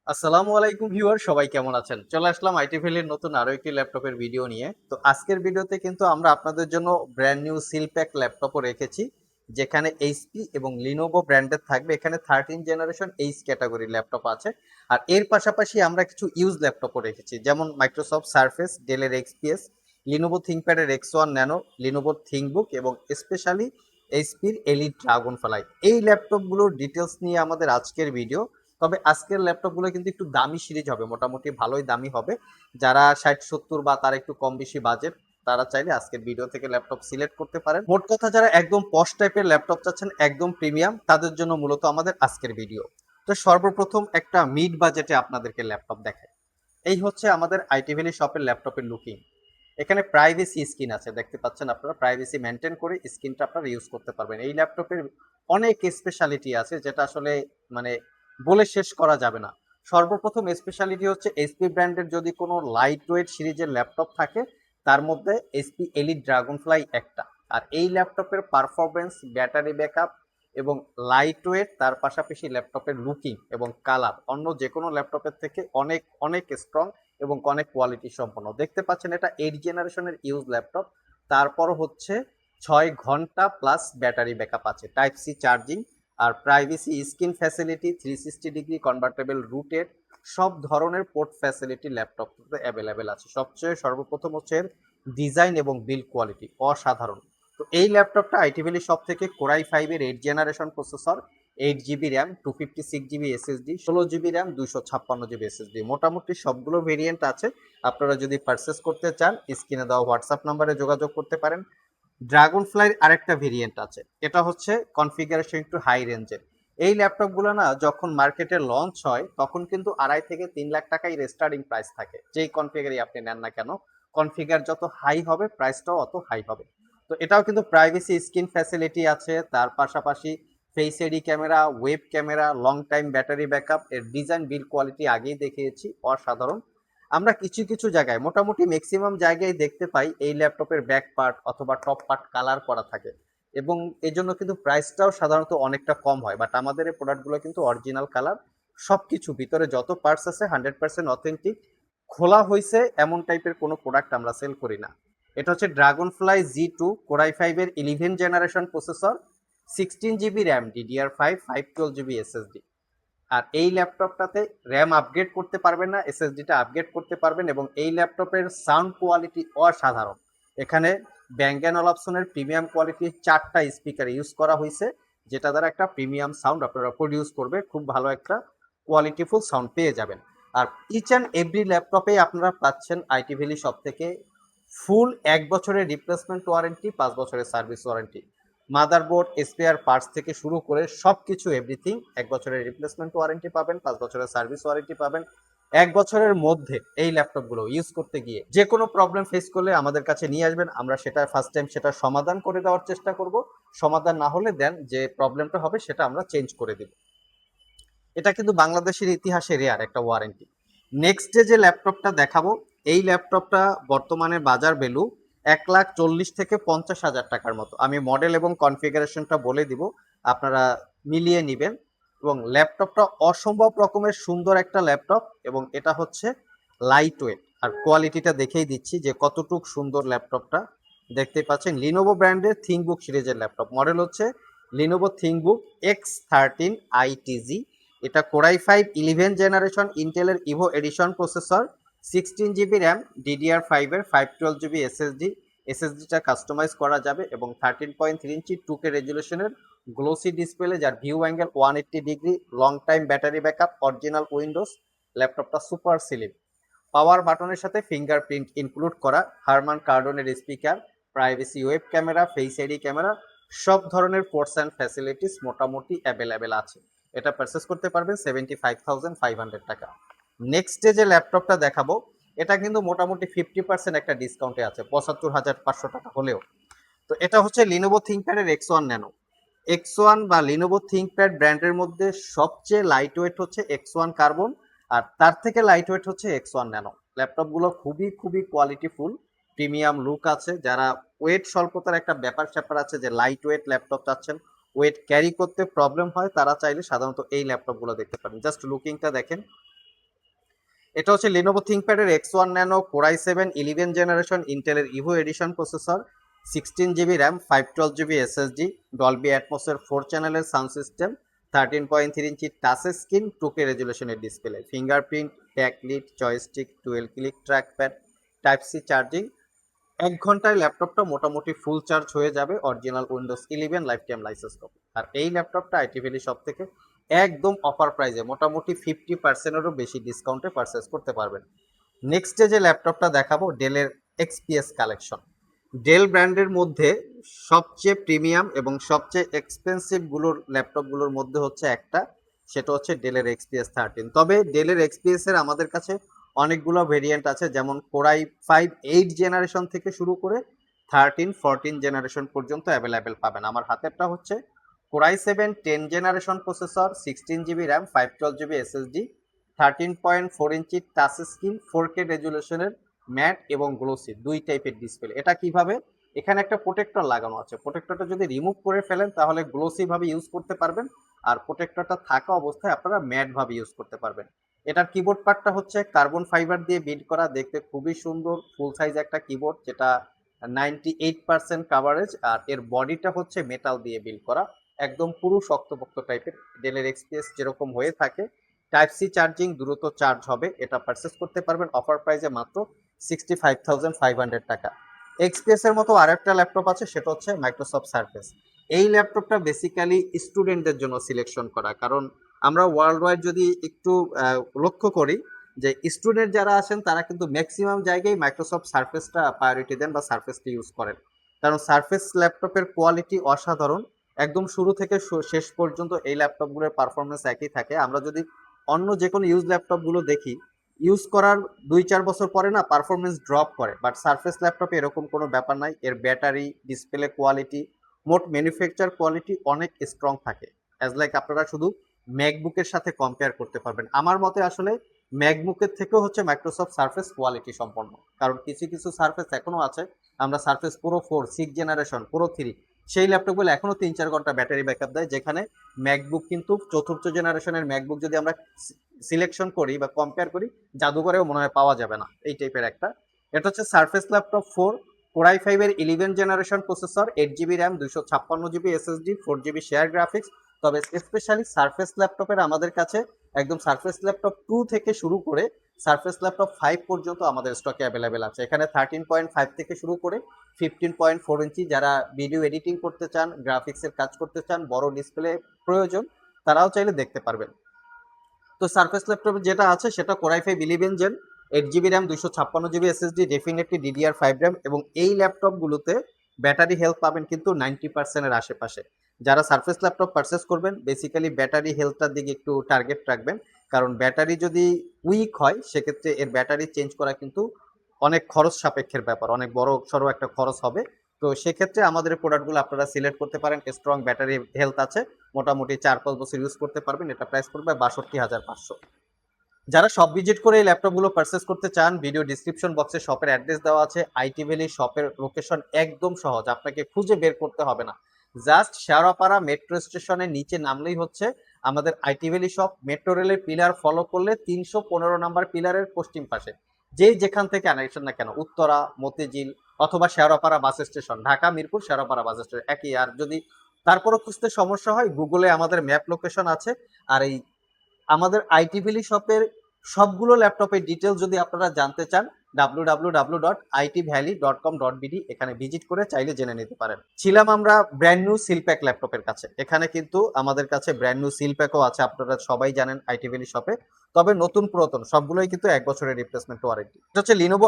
আসসালামু আলাইকুম ভিউয়ার, সবাই কেমন আছেন? চলে আসলাম আইটি ভ্যালির নতুন আরো একটি ল্যাপটপের ভিডিও নিয়ে। তো আজকের ভিডিওতে কিন্তু আমরা আপনাদের জন্য ব্র্যান্ড নিউ সিলপ্যাক ল্যাপটপও রেখেছি, যেখানে এইচপি এবং লিনোভো ব্র্যান্ডের থাকবে। এখানে 13 জেনারেশন এইচ ক্যাটাগরি ল্যাপটপ আছে। আর এর পাশাপাশি আমরা কিছু ইউজ ল্যাপটপও রেখেছি, যেমন মাইক্রোসফট সার্ফেস, ডেলের এক্সপিএস, লিনোভো থিংকপ্যাডের এক্স1 ন্যানো, লিনোভো থিংকবুক এবং স্পেশালি এইচপির এলিট ড্রাগন ফ্লাই। এই ল্যাপটপগুলোর ডিটেলস নিয়ে আমাদের আজকের ভিডিও। তবে আজকের ল্যাপটপগুলো কিন্তু একটু দামি সিরিজ হবে, মোটামুটি ভালোই দামি হবে। যারা 60-70 বা তার একটু কম বেশি বাজেট, তারা চাইলে আজকের ভিডিও থেকে ল্যাপটপ সিলেক্ট করতে পারেন। মোট কথা, যারা একদম পশ টাইপের ল্যাপটপ চাচ্ছেন, একদম প্রিমিয়াম, তাদের জন্য মূলত আমাদের আজকের ভিডিও। তো সর্বপ্রথম একটা মিড বাজেটে আপনাদেরকে ল্যাপটপ দেখাই। এই হচ্ছে আমাদের আইটি ভ্যালি শপের ল্যাপটপের লুকিং। এখানে প্রাইভেসি স্ক্রিন আছে, দেখতে পাচ্ছেন আপনারা। প্রাইভেসি মেনটেন করে স্ক্রিনটা আপনারা ইউজ করতে পারবেন। এই ল্যাপটপের অনেক স্পেশালিটি আছে, যেটা আসলে মানে বলে শেষ করা যাবে না। সর্বপ্রথম স্পেশালিটি হচ্ছে এইচপি ব্র্যান্ডের যদি কোনো লাইট ওয়েট সিরিজের ল্যাপটপ থাকে, তার মধ্যে এইচপি এলিট ড্রাগন ফ্লাই একটা। আর এই ল্যাপটপের পারফরমেন্স, ব্যাটারি ব্যাকআপ এবং লাইট ওয়েট, তার পাশাপাশি ল্যাপটপের লুকিং এবং কালার অন্য যে কোনো ল্যাপটপের থেকে অনেক অনেক স্ট্রং এবং অনেক কোয়ালিটি সম্পন্ন। দেখতে পাচ্ছেন এটা 8 জেনারেশনের ইউজ ল্যাপটপ। তারপর হচ্ছে 6 ঘন্টা প্লাস ব্যাটারি ব্যাকআপ আছে, টাইপ সি চার্জিং। আর privacy screen facility, 360 degree convertible রুটেড, সব ধরনের পোর্ট ফ্যাসিলিটি ল্যাপটপটাতে অ্যাভেলেবেল আছে। সবচেয়ে সর্বপ্রথম হচ্ছে ডিজাইন এবং বিল্ড কোয়ালিটি অসাধারণ। তো এই ল্যাপটপটা আইটি ভ্যালি শপ থেকে কোরাই 5-এর 8 generation processor, 8 GB RAM, 256 GB SSD, 16 GB RAM, 256 GB SSD, মোটামুটি সবগুলো ভেরিয়েন্ট আছে। আপনারা যদি পারচেস করতে চান, স্ক্রিনে দেওয়া হোয়াটসঅ্যাপ নাম্বারে যোগাযোগ করতে পারেন। ড্রাগন ফ্লাইয়ের আরেকটা ভেরিয়েন্ট আছে, এটা হচ্ছে কনফিগারেশন একটু হাই রেঞ্জের। এই ল্যাপটপগুলো না যখন মার্কেটে লঞ্চ হয়, তখন কিন্তু 2.5 থেকে 3 লাখ টাকাই স্টার্টিং প্রাইস থাকে, যেই কনফিগারই আপনি নেন না কেন। কনফিগার যত হাই হবে, প্রাইসটাও অত হাই হবে। তো এটাও কিন্তু প্রাইভেসি স্ক্রিন ফ্যাসিলিটি আছে, তার পাশাপাশি face ID camera, web camera, long time battery backup. এর ডিজাইন বিল্ড কোয়ালিটি আগেই দেখিয়েছি, অসাধারণ। আমরা কিছু কিছু জায়গায়, মোটামুটি ম্যাক্সিমাম জায়গায় দেখতে পাই এই ল্যাপটপের ব্যাক পার্ট অথবা টপ পার্ট কালার করা থাকে, এবং এই জন্য কিন্তু প্রাইসটাও সাধারণত অনেকটা কম হয়। বাট আমাদের এই প্রোডাক্টগুলো কিন্তু অরিজিনাল কালার, সবকিছু ভিতরে যত পার্টস আছে 100% অথেন্টিক। খোলা হয়েছে এমন টাইপের কোনো প্রোডাক্ট আমরা সেল করি না। এটা হচ্ছে ড্রাগন ফ্লাই জি2 কোরাই 5-এর 11 generation processor, 16 GB RAM, DDR5, 512 GB SSD. আর এই ল্যাপটপটাতে র্যাম আপগ্রেড করতে পারবেন না, এসএসডিটা আপগ্রেড করতে পারবেন। এবং এই ল্যাপটপের সাউন্ড কোয়ালিটি অসাধারণ। এখানে ব্যাং অ্যান্ড অলাপসনের প্রিমিয়াম কোয়ালিটির 4টা স্পিকার ইউজ করা হয়েছে, যেটা দ্বারা একটা প্রিমিয়াম সাউন্ড আপনারা প্রডিউস করবে, খুব ভালো একটা কোয়ালিটিফুল সাউন্ড পেয়ে যাবেন। আর ইচ অ্যান্ড এভরি ল্যাপটপে আপনারা পাচ্ছেন আইটি ভ্যালি শপ থেকে ফুল 1 বছরের রিপ্লেসমেন্ট ওয়ারেন্টি, 5 বছরের service warranty. Motherboard, spare parts থেকে শুরু করে সবকিছু এভরিথিং। 1 বছরের রিপ্লেসমেন্ট ওয়ারেন্টি পাবেন, 5 বছরের সার্ভিস ওয়ারেন্টি পাবেন। 1 বছরের মধ্যে এই ল্যাপটপগুলো ইউজ করতে গিয়ে যে কোনো প্রবলেম ফেস করলে আমাদের কাছে নিয়ে আসবেন, আমরা সেটা ফার্স্ট টাইম সেটা সমাধান করে দেওয়ার চেষ্টা করব। সমাধান না হলে দেন যে প্রবলেমটা হবে সেটা আমরা চেঞ্জ করে দিব। এটা কিন্তু বাংলাদেশের ইতিহাসে রেয়ার একটা ওয়ারেন্টি। নেক্সট যে ল্যাপটপটা দেখাবো, এই ল্যাপটপটা বর্তমানে বাজার ভ্যালু 1,40,000 থেকে 50,000 টাকার মতো। আমি মডেল এবং কনফিগারেশনটা বলে দিব, আপনারা মিলিয়ে নেবেন। এবং ল্যাপটপটা অসম্ভব রকমের সুন্দর একটা ল্যাপটপ, এবং এটা হচ্ছে লাইট ওয়েট। আর কোয়ালিটিটা দেখেই দিচ্ছি যে কতটুক সুন্দর ল্যাপটপটা। দেখতেই পাচ্ছেন লিনোভো ব্র্যান্ডের থিংকবুক সিরিজের ল্যাপটপ, মডেল হচ্ছে লিনোভো থিংকবুক X13 ITZ। এটা কোরাই 5 11 জেনারেশন ইন্টেলের Evo edition processor, 16 GB RAM, DDR5-এর 512 জিবি এসএসডি। এসএসডিটা কাস্টমাইজ করা যাবে, এবং 13.3 ইঞ্চি 2K রেজুলেশনের গ্লোসি ডিসপ্লে, যার view angle 180 degree, long time battery backup, original Windows. ল্যাপটপটা সুপার স্লিম, পাওয়ার বাটনের সাথে ফিঙ্গারপ্রিন্ট ইনক্লুড করা, হারমান কার্ডনের speaker, privacy web camera, face ID camera, সব ধরনের পোর্টস অ্যান্ড ফ্যাসিলিটিস মোটামুটি অ্যাভেলেবেল আছে। এটা পারচেস করতে পারবেন 75,500 টাকা। নেক্সট যে ল্যাপটপটা দেখাবো, এটা কিন্তু মোটামুটি 50% একটা ডিসকাউন্টে আছে, 75,500 টাকা হলেও। তো এটা হচ্ছে লিনোভো থিংকপ্যাডের এক্স1 ন্যানো। এক্স1 বা লিনোভো থিংকপ্যাড ব্র্যান্ডের মধ্যে সবচেয়ে লাইট ওয়েট হচ্ছে এক্স1 কার্বন, আর তার থেকে লাইট ওয়েট হচ্ছে এক্স1 ন্যানো। ল্যাপটপগুলো খুবই খুবই কোয়ালিটিফুল, প্রিমিয়াম লুক আছে। যারা ওয়েট স্বল্পতার একটা ব্যাপার স্যাপার আছে, যে লাইট ওয়েট ল্যাপটপ চাচ্ছেন, ওয়েট ক্যারি করতে প্রবলেম হয়, তারা চাইলে সাধারণত এই ল্যাপটপগুলো দেখতে পারেন। জাস্ট লুকিংটা দেখেন, এটা হচ্ছে Lenovo ThinkPad এর X1 Nano Core i7 11 generation ইন্টেলের Evo edition processor, 16 GB RAM, 512 GB SSD, Dolby অ্যাটমসের 4 চ্যানেলের sound system, 13.3 inch touch screen, 2K রেজুলেশনের display, fingerprint, backlit, joystick, 12 click trackpad, type C charging. 1 ঘন্টায় ল্যাপটপটা মোটামুটি ফুল চার্জ হয়ে যাবে, original Windows 11 lifetime licence copy. আর এই ল্যাপটপটা আইটি ভ্যালি শপ থেকে একদম অফার প্রাইসে মোটামুটি 50%-এরও বেশি ডিসকাউন্টে পারচেস করতে পারবেন। নেক্সট যে ল্যাপটপটা দেখাবো ডেলের এক্সপিএস কালেকশন। ডেল ব্র্যান্ডের মধ্যে সবচেয়ে প্রিমিয়াম এবং সবচেয়ে এক্সপেন্সিভ ল্যাপটপগুলোর মধ্যে হচ্ছে একটা, সেটা হচ্ছে ডেলের এক্সপিএস 13। তবে ডেলের এক্সপিএস এর আমাদের কাছে অনেকগুলো ভেরিয়েন্ট আছে, যেমন কোরাই 5 8 জেনারেশন থেকে শুরু করে 13 14 জেনারেশন পর্যন্ত অ্যাভেলেবেল পাবেন। আমার হাতেরটা হচ্ছে Core i 7 10 generation processor, 16 GB RAM, 512 GB SSD, 13.4 inch touch screen, 4K রেজুলেশনের ম্যাট এবং গ্লোসি দুই টাইপের ডিসপ্লে। এটা কিভাবে, এখানে একটা প্রোটেক্টর লাগানো আছে, প্রোটেক্টরটা যদি রিমুভ করে ফেলেন তাহলে গ্লোসি ভাবে ইউজ করতে পারবেন, আর প্রোটেক্টরটা থাকা অবস্থায় আপনারা ম্যাট ভাবে ইউজ করতে পারবেন। এটার কিবোর্ড পার্টটা হচ্ছে কার্বন ফাইবার দিয়ে বিল্ড করা, দেখতে খুবই সুন্দর, ফুল সাইজ একটা কিবোর্ড যেটা 98% কাভারেজ, আর এর বডিটা হচ্ছে মেটাল দিয়ে বিল্ড করা, একদম পুরো শক্তপোক্ত টাইপের। ডেলের এক্সপিএস যেরকম হয়ে থাকে, টাইপ সি চার্জিং, দ্রুত চার্জ হবে। এটা পারচেস করতে পারবেন অফার প্রাইসে মাত্র 65,500 টাকা। এক্সপিএস এর মতো আরেকটা ল্যাপটপ আছে, সেটা হচ্ছে মাইক্রোসফট সারফেস। এই ল্যাপটপটা বেসিক্যালি স্টুডেন্টদের জন্য সিলেকশন করা, কারণ আমরা ওয়ার্ল্ড ওয়াইড যদি একটু লক্ষ্য করি যে স্টুডেন্ট যারা আছেন তারা কিন্তু ম্যাক্সিমাম জায়গায় মাইক্রোসফট সারফেসটা প্রায়োরিটি দেন বা সারফেসটা ইউজ করেন, কারণ সারফেস ল্যাপটপের কোয়ালিটি অসাধারণ। একদম শুরু থেকে শেষ পর্যন্ত এই ল্যাপটপগুলোর পারফরমেন্স একই থাকে। আমরা যদি অন্য যে কোনো ইউজ ল্যাপটপগুলো দেখি, ইউজ করার 2-4 বছর পরে না পারফরমেন্স ড্রপ করে, বাট সারফেস ল্যাপটপে এরকম কোনো ব্যাপার নাই। এর ব্যাটারি, ডিসপ্লে কোয়ালিটি, মোট ম্যানুফ্যাকচার কোয়ালিটি অনেক স্ট্রং থাকে। অ্যাজ লাইক আপনারা শুধু ম্যাকবুকের সাথে কম্পেয়ার করতে পারবেন। আমার মতে আসলে ম্যাকবুকের থেকেও হচ্ছে মাইক্রোসফট সারফেস কোয়ালিটি সম্পন্ন, কারণ কিছু কিছু সারফেস এখনো আছে, আমরা সারফেস প্রো 4 6 জেনারেশন, প্রো 3, সেই ল্যাপটপগুলো এখনো 3-4 ঘন্টা ব্যাটারি ব্যাকআপ দেয়, যেখানে ম্যাকবুক কিন্তু চতুর্থ জেনারেশনের ম্যাকবুক যদি আমরা সিলেকশন করি বা কম্পেয়ার করি, জাদুঘরেও মনে হয় পাওয়া যাবে না এই টাইপের একটা। এটা হচ্ছে সারফেস ল্যাপটপ 4 কোরাই 5 এর 11 generation processor, 8 GB RAM, 256 GB SSD, 4 GB share graphics. তবে স্পেশালি সারফেস ল্যাপটপের আমাদের কাছে একদম সারফেস ল্যাপটপ 2 থেকে শুরু করে সারফেস ল্যাপটপ 5 পর্যন্ত আমাদের স্টকে অ্যাভেলেবেল আছে। এখানে 13.5 থেকে শুরু করে 15.4 ইঞ্চি, যারা ভিডিও এডিটিং করতে চান, গ্রাফিক্সের কাজ করতে চান, বড় ডিসপ্লে প্রয়োজন, তারাও চাইলে দেখতে পারবেন। তো সারফেস ল্যাপটপ যেটা আছে সেটা core i 5 11 gen, 8 GB RAM, 256 GB SSD, definitely DDR5 RAM, এবং এই ল্যাপটপগুলোতে ব্যাটারি হেলথ পাবেন কিন্তু 90%-এর আশেপাশে। যারা সারফেস ল্যাপটপ পারচেস করবেন বেসিক্যালি ব্যাটারি হেলথটার দিকে একটু টার্গেট রাখবেন, কারণ ব্যাটারি যদি উইক হয় সেক্ষেত্রে এর ব্যাটারি চেঞ্জ করা কিন্তু অনেক খরচ সাপেক্ষের ব্যাপার, অনেক বড় সড়ো একটা খরচ হবে। তো সেক্ষেত্রে আমাদের প্রোডাক্টগুলো আপনারা সিলেক্ট করতে পারেন, স্ট্রং ব্যাটারি হেলথ আছে, মোটামুটি 4-5 বছর ইউজ করতে পারবেন। এটা প্রাইস পড়বে 62,500। যারা শপ ভিজিট করে এই ল্যাপটপগুলো পারচেস করতে চান, ভিডিও ডিসক্রিপশন বক্সে শপের অ্যাড্রেস দেওয়া আছে। আইটি ভ্যালি শপের লোকেশন একদম সহজ, আপনাকে খুঁজে বের করতে হবে না, জাস্ট শেওড়াপাড়া মেট্রো স্টেশনের নিচে নামলেই হচ্ছে আমাদের আইটি ভ্যালি শপ। মেট্রো রেলের পিলার ফলো করলে 315 নাম্বার পিলারের পশ্চিম পাশে, যেখান থেকে আনেন না কেন, উত্তরা, মতিঝিল অথবা Shewrapara bus station, Dhaka Mirpur Shewrapara bus station একই। আর যদি তারপরও খুঁজতে সমস্যা হয়, গুগলে আমাদের ম্যাপ লোকেশন আছে। আর এই আমাদের আইটি ভ্যালি শপের সবগুলো ল্যাপটপের ডিটেলস যদি আপনারা জানতে চান, www.itvalley.com.bd এখানে ভিজিট করে চাইলে জেনে নিতে পারেন। ছিলাম আমরা ব্র্যান্ড নিউ সিলপ্যাক ল্যাপটপের কাছে। এখানে কিন্তু আমাদের কাছে ব্র্যান্ড নিউ সিলপ্যাকও আছে, আপনারা সবাই জানেন আইটি ভ্যালি শপে। তবে নতুন পুরাতন সবগুলোই কিন্তু 1 বছরের রিপ্লেসমেন্ট ওয়ারেন্টি। এটা হচ্ছে লিনোভো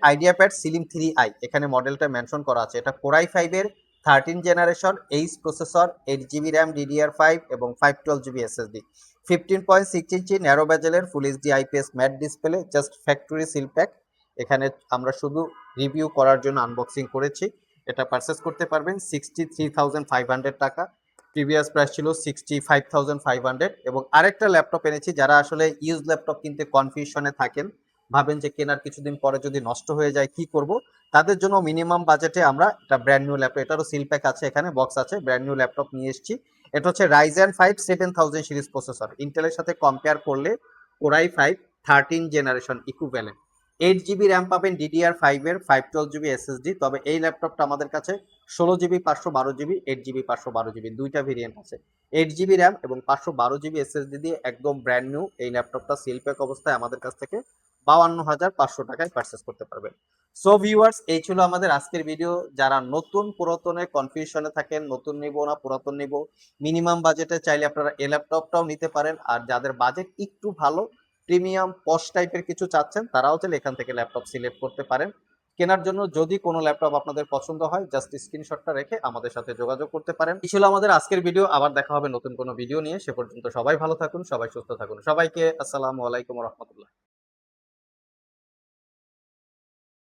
আইডিয়াপ্যাড সিলিম 3i, এখানে মডেলটা মেনশন করা আছে। এটা কোরাই 5 এর 13 generation H processor, 8 GB RAM, DDR5 এবং 512 GB SSD, 15.6 ইঞ্চি ন্যারো ব্যাজেলের full HD IPS matte display, just factory seal pack. এখানে আমরা শুধু রিভিউ করার জন্য আনবক্সিং করেছি। এটা পারচেস করতে পারবেন 63,500 টাকা, প্রিভিয়াস প্রাইস ছিল 65,500। এবং আরেকটা ল্যাপটপ এনেছি, যারা আসলে ইউজ ল্যাপটপ কিনতে কনফিউশনে থাকেন, ভাবেন যে কেনার কিছুদিন পরে যদি নষ্ট হয়ে যায় কি করব, তাদের জন্য মিনিমাম বাজেটে আমরা এটা ব্র্যান্ড নিউ ল্যাপটপ, এটারও সিল প্যাক আছে, এখানে বক্স আছে, ব্র্যান্ড নিউ ল্যাপটপ নিয়ে এসেছি। এটা হচ্ছে Ryzen 5 7000 সিরিজ প্রসেসর, ইন্টেলের সাথে কম্পেয়ার করলে core i 5 13 generation equivalent. 8 GB RAM পাবেন DDR5 এর 512 জিবি এসএসডি। তবে এই ল্যাপটপটা আমাদের কাছে 16 জিবি 512 জিবি, 8 জিবি 512 জিবি দুইটা ভেরিয়েন্ট আছে। 8 জিবি র্যাম এবং 512 জিবি এসএসডি দিয়ে একদম ব্র্যান্ড নিউ এই ল্যাপটপটা সিল প্যাক অবস্থায় আমাদের কাছ থেকে 52,500 টাকায় পারচেস করতে পারবেন। সো ভিউয়ার্স, এই ছিল আমাদের আজকের ভিডিও। যারা নতুন পুরাতনে কনফিউশনে থাকেন, নতুন নিব না পুরাতন নিব, মিনিমাম বাজেটে চাইলে আপনারা এই ল্যাপটপটাও নিতে পারেন। আর যাদের বাজেট একটু ভালো, প্রিমিয়াম পশ টাইপের কিছু চাচ্ছেন, তারাও চাইলে এখান থেকে ল্যাপটপ সিলেক্ট করতে পারেন। কেনার জন্য যদি কোনো ল্যাপটপ আপনাদের পছন্দ হয়, জাস্ট স্ক্রিনশটটা রেখে আমাদের সাথে যোগাযোগ করতে পারেন। এই ছিল আমাদের আজকের ভিডিও। আবার দেখা হবে নতুন কোনো ভিডিও নিয়ে। সে পর্যন্ত সবাই ভালো থাকুন, সবাই সুস্থ থাকুন। সবাইকে আসসালামু আলাইকুম রহমতুল্লাহ।